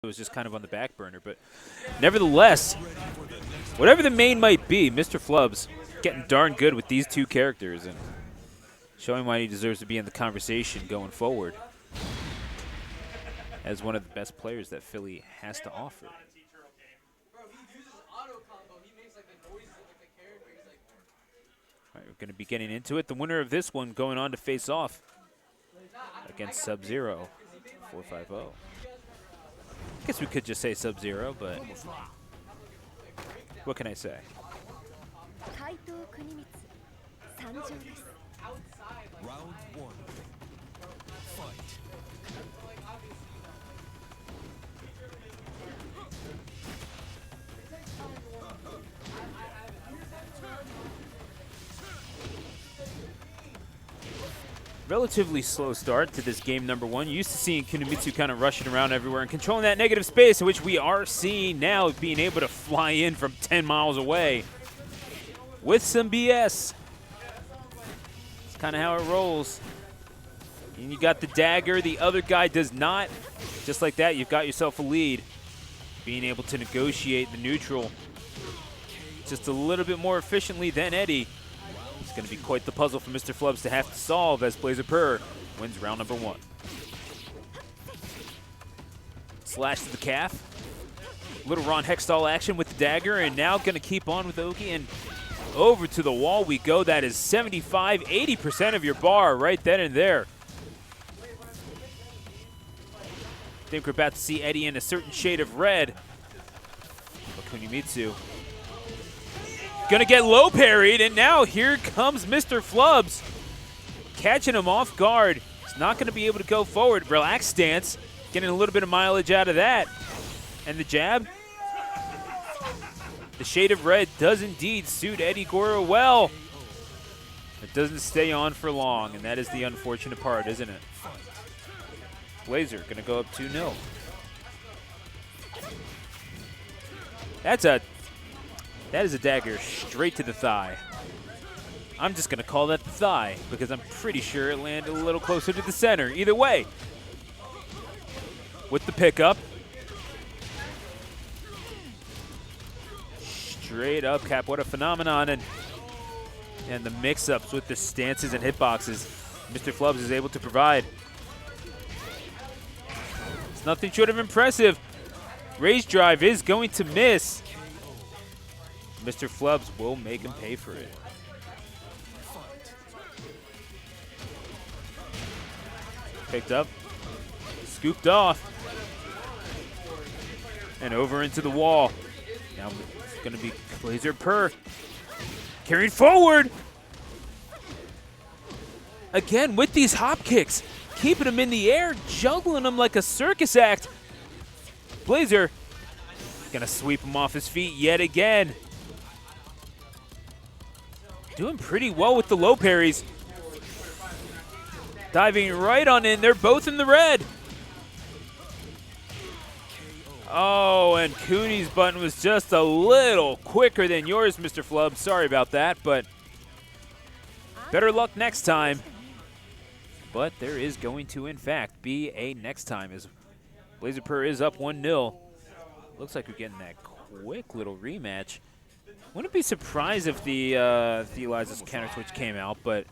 It was just kind of on the back burner. But nevertheless, whatever the main might be, MrFlubbs getting darn good with these two characters and showing why he deserves to be in the conversation going forward as one of the best players that Philly has to offer. All right, we're going to be getting into it. The winner of this one going on to face off against Sub-Zero, 450. I guess we could just say Sub-Zero, but what can I say? Round one. Fight. Relatively slow start to this game number one. Used to seeing Kunimitsu kind of rushing around everywhere and controlling that negative space, which we are seeing now, being able to fly in from 10 miles away with some BS. It's kind of how it rolls. And you got the dagger, the other guy does not. Just like that, you've got yourself a lead. Being able to negotiate the neutral just a little bit more efficiently than Eddie. It's going to be quite the puzzle for MrFlubbs to have to solve as BlazerPurr wins round number one. Slash to the calf. Little Ron Hextall action with the dagger, and now going to keep on with Oki, and over to the wall we go. That is 75, 80% of your bar right then and there. I think we're about to see Eddie in a certain shade of red. But Kunimitsu gonna get low parried, and now here comes MrFlubbs, catching him off guard. He's not gonna be able to go forward. Relaxed stance, getting a little bit of mileage out of that. And the jab. The shade of red does indeed suit Eddie Goro well. It doesn't stay on for long, and that is the unfortunate part, isn't it? Blazer gonna go up 2-0. That is a dagger straight to the thigh. I'm just gonna call that the thigh because I'm pretty sure it landed a little closer to the center. Either way, with the pickup, straight up cap. What a phenomenon! And the mix-ups with the stances and hitboxes MrFlubbs is able to provide. It's nothing short of impressive. Raise drive is going to miss. MrFlubbs will make him pay for it. Picked up, scooped off, and over into the wall. Now it's going to be BlazerPurr carried forward. Again with these hop kicks, keeping him in the air, juggling him like a circus act. Blazer gonna sweep him off his feet yet again. Doing pretty well with the low parries. Diving right on in. They're both in the red. Oh, and Cooney's button was just a little quicker than yours, MrFlubbs. Sorry about that, but better luck next time. But there is going to, in fact, be a next time as BlazerPurr is up 1-0. Looks like we're getting that quick little rematch. Wouldn't be surprised if the Eliza's counter switch came out, but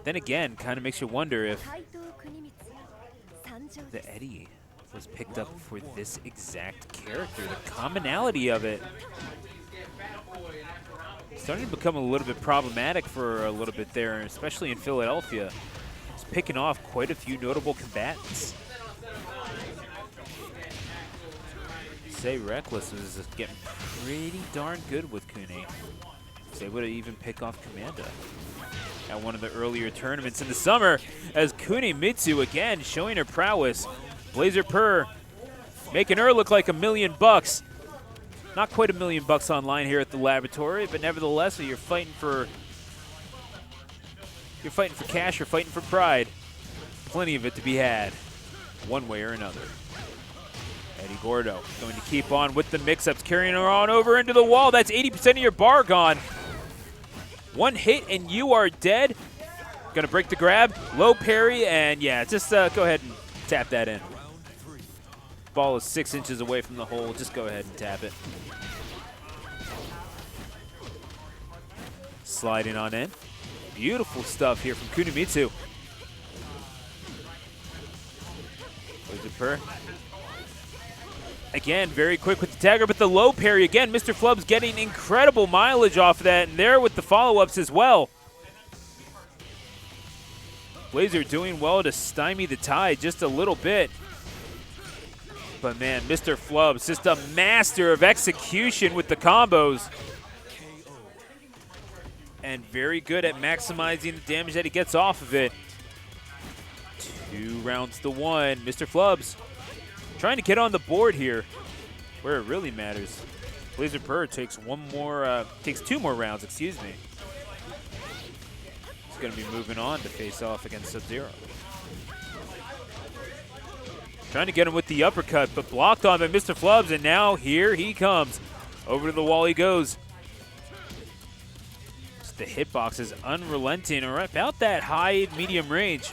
then again, kind of makes you wonder if the Eddie was picked up for this exact character. The commonality of it starting to become a little bit problematic for a little bit there, especially in Philadelphia. It's picking off quite a few notable combatants. Say Reckless was getting pretty darn good with Kune. Was able to even pick off Commanda at one of the earlier tournaments in the summer as Kunimitsu again showing her prowess. BlazerPurr making her look like $1 million. Not quite $1 million on line here at the laboratory, but nevertheless, you're fighting for cash, you're fighting for pride. Plenty of it to be had, one way or another. Eddie Gordo going to keep on with the mix-ups, carrying her on over into the wall. That's 80% of your bar gone. One hit and you are dead. Gonna break the grab, low parry, and yeah, just go ahead and tap that in. ball is 6 inches away from the hole, just go ahead and tap it. Sliding on in. Beautiful stuff here from Kunimitsu. BlazerPurr. Again, very quick with the tagger, but the low parry again. MrFlubbs getting incredible mileage off of that, and there with the follow-ups as well. Blazer doing well to stymie the tide just a little bit. But man, MrFlubbs just a master of execution with the combos. And very good at maximizing the damage that he gets off of it. 2 rounds to 1. MrFlubbs trying to get on the board here where it really matters. BlazerPurr takes 2 more rounds, excuse me. He's going to be moving on to face off against Sub-Zero. Trying to get him with the uppercut, but blocked on by MrFlubbs, and now here he comes. Over to the wall he goes. The hitbox is unrelenting, or about that high medium range.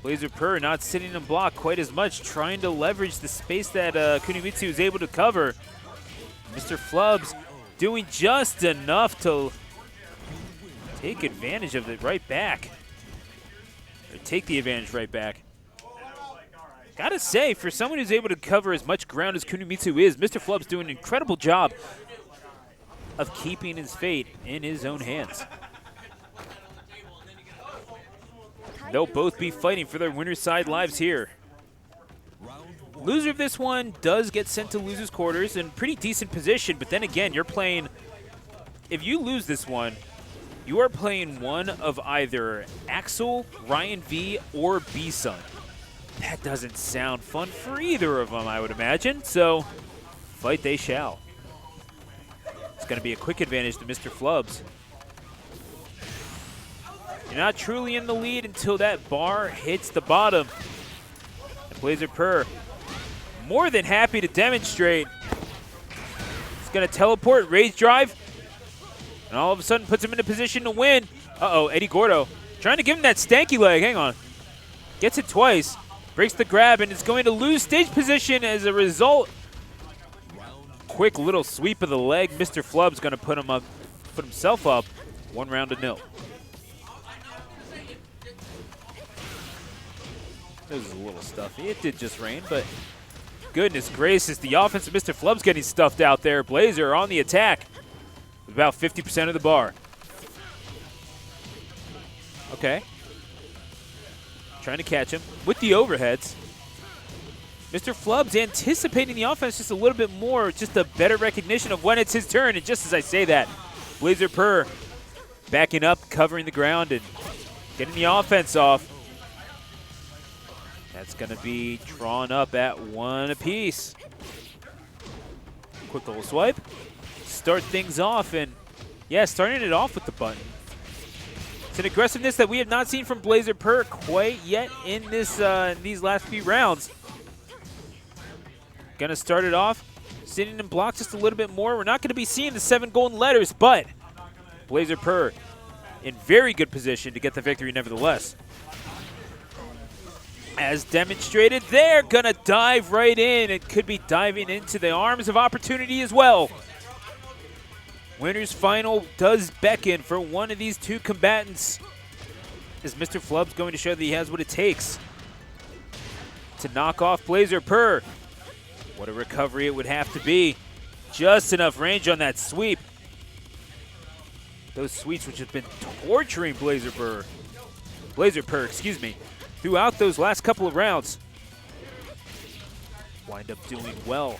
BlazerPurr not sitting in block quite as much, trying to leverage the space that Kunimitsu is able to cover. MrFlubbs doing just enough to take advantage of it right back. Or take the advantage right back. Gotta say, for someone who's able to cover as much ground as Kunimitsu is, MrFlubbs doing an incredible job of keeping his fate in his own hands. They'll both be fighting for their winner's side lives here. Loser of this one does get sent to loser's quarters in pretty decent position, but then again, you're playing, if you lose this one, you are playing one of either Axel, Ryan V, or B-Sun. That doesn't sound fun for either of them, I would imagine, so fight they shall. It's going to be a quick advantage to MrFlubbs. You're not truly in the lead until that bar hits the bottom. And BlazerPurr, more than happy to demonstrate. He's going to teleport, rage drive, and all of a sudden puts him in a position to win. Uh-oh, Eddie Gordo trying to give him that stanky leg. Hang on. Gets it twice, breaks the grab, and is going to lose stage position as a result. Quick little sweep of the leg. MrFlubbs going to put himself up 1-0. This is a little stuffy. It did just rain, but goodness gracious, the offense of MrFlubbs getting stuffed out there. Blazer on the attack with about 50% of the bar. Okay. Trying to catch him with the overheads. MrFlubbs anticipating the offense just a little bit more, just a better recognition of when it's his turn. And just as I say that, BlazerPurr backing up, covering the ground, and getting the offense off. That's going to be drawn up at 1 apiece. Quick little swipe. Start things off, and yeah, starting it off with the button. It's an aggressiveness that we have not seen from BlazerPurr quite yet in these last few rounds. Gonna start it off, sitting in block just a little bit more. We're not gonna be seeing the 7 golden letters, but BlazerPurr in very good position to get the victory nevertheless. As demonstrated, they're gonna dive right in. It could be diving into the arms of opportunity as well. Winner's final does beckon for one of these two combatants. Is MrFlubbs going to show that he has what it takes to knock off BlazerPurr? What a recovery it would have to be. Just enough range on that sweep. Those sweeps which have been torturing BlazerPurr, excuse me, throughout those last couple of rounds. Wind up doing well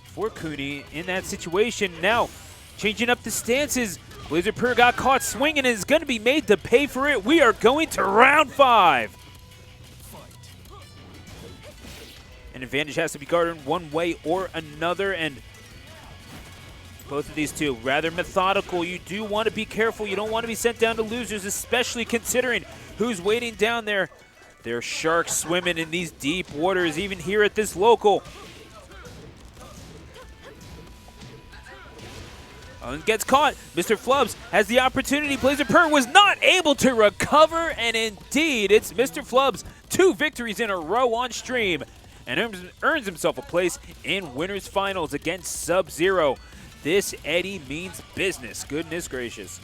for Kuni in that situation. Now, changing up the stances. BlazerPurr got caught swinging and is going to be made to pay for it. We are going to round 5. An advantage has to be guarded one way or another, and both of these two rather methodical. You do want to be careful. You don't want to be sent down to losers, especially considering who's waiting down there. There are sharks swimming in these deep waters, even here at this local. And gets caught. MrFlubbs has the opportunity. BlazerPurr was not able to recover, and indeed, it's MrFlubbs 2 victories in a row on stream and earns himself a place in winners finals against Sub-Zero. This Eddie means business. Goodness gracious.